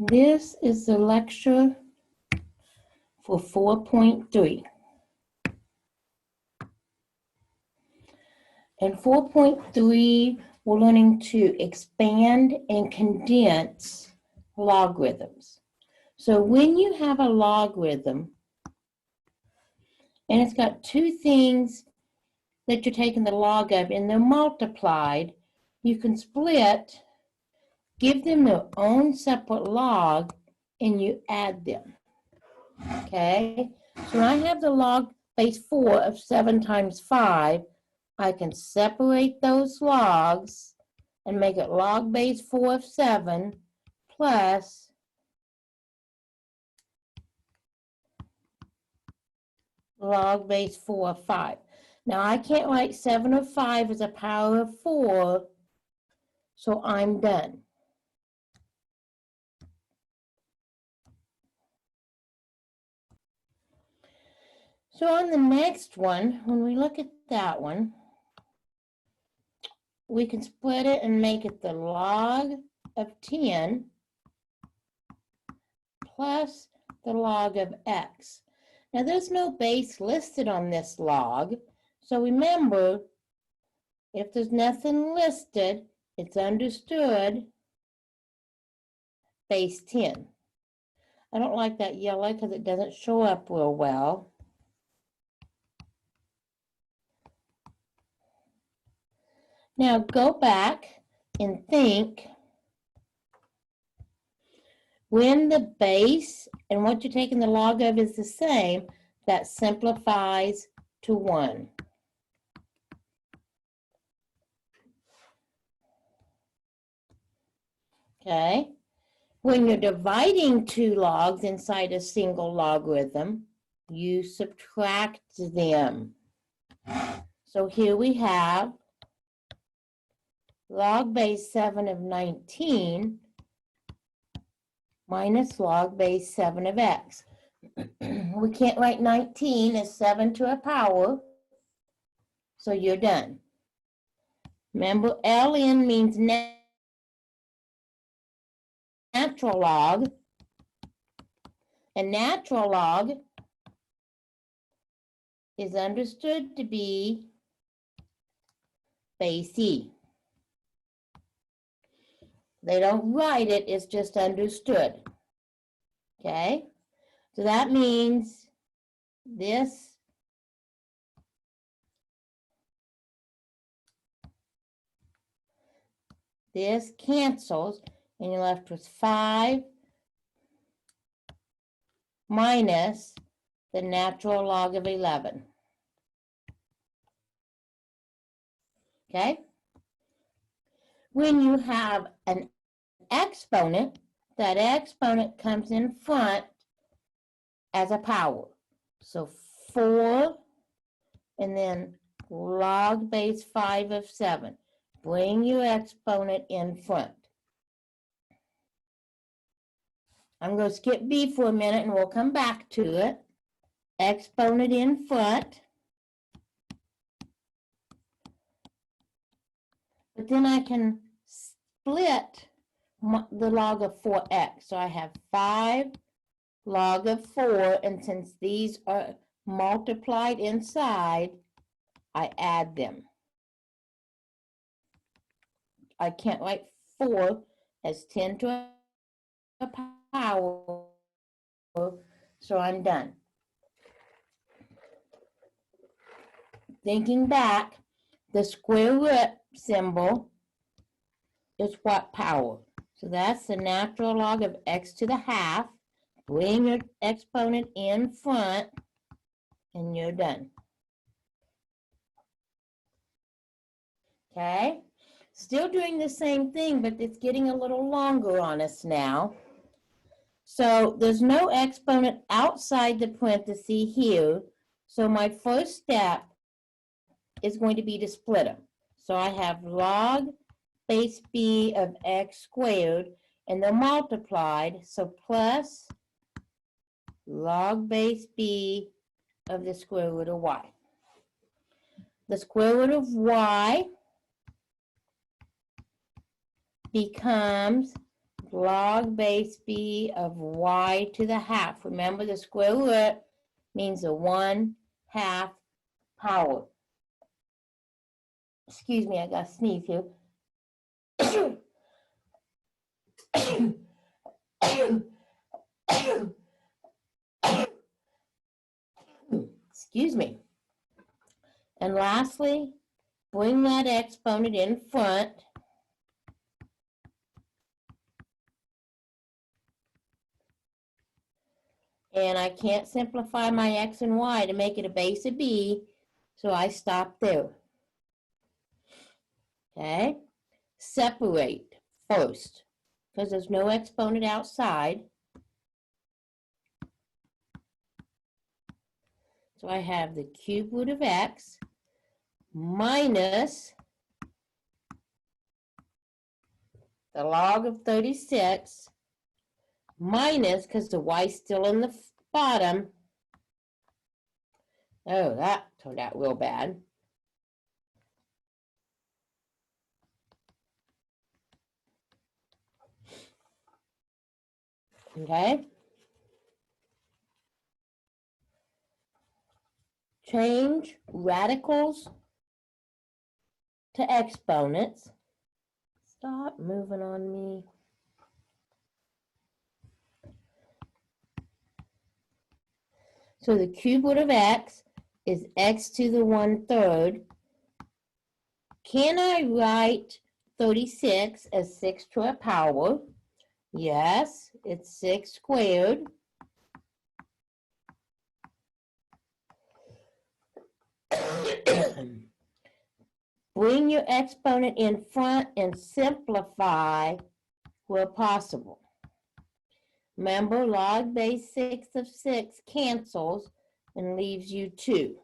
This is the lecture for 4.3. In 4.3, we're learning to expand and condense logarithms. So when you have a logarithm, and it's got two things that you're taking the log of, and they're multiplied, you can split, give them their own separate log, and you add them. Okay? So when I have the log base 4 of 7 times 5, I can separate those logs and make it log base 4 of 7 plus log base 4 of 5. Now I can't write 7 of 5 as a power of 4, so I'm done. So on the next one, when we look at that one, we can split it and make it the log of 10 plus the log of x. Now there's no base listed on this log, so remember, if there's nothing listed, it's understood base 10. I don't like that yellow because it doesn't show up real well. Now go back and think, when the base and what you're taking the log of is the same, that simplifies to 1. Okay? When you're dividing two logs inside a single logarithm, you subtract them. So here we have log base 7 of 19 minus log base 7 of x. We can't write 19 as 7 to a power, so you're done. Remember, ln means natural log, and natural log is understood to be base e. They don't write it, it's just understood. Okay? So that means this cancels, and you're left with 5 minus the natural log of 11. Okay? When you have an exponent, that exponent comes in front as a power. So 4 and then log base 5 of 7. Bring your exponent in front. I'm going to skip b for a minute and we'll come back to it. Exponent in front. But then I can split the log of 4x. So I have 5 log of 4, and since these are multiplied inside, I add them. I can't write 4 as 10 to a power, so I'm done. Thinking back, the square root symbol is what power? So that's the natural log of x to the half. Bring your exponent in front, and you're done. Okay? Still doing the same thing, but it's getting a little longer on us now. So there's no exponent outside the parenthesis here. So my first step is going to be to split them. So I have log base b of x squared, and they're multiplied. So plus log base b of the square root of y. The square root of y becomes log base b of y to the half. Remember, the square root means a 1/2 power. Excuse me, I got to sneeze here. Excuse me. And lastly, bring that exponent in front. And I can't simplify my x and y to make it a base of b, so I stop there. Okay? Separate first, because there's no exponent outside. So I have the cube root of x minus the log of 36 minus, because the y's still in the bottom. Oh, that turned out real bad. Okay. Change radicals to exponents. Stop moving on me. So the cube root of x is x to the 1/3. Can I write 36 as 6 to a power? Yes, it's 6 squared. Bring your exponent in front and simplify where possible. Remember, log base 6 of 6 cancels and leaves you 2.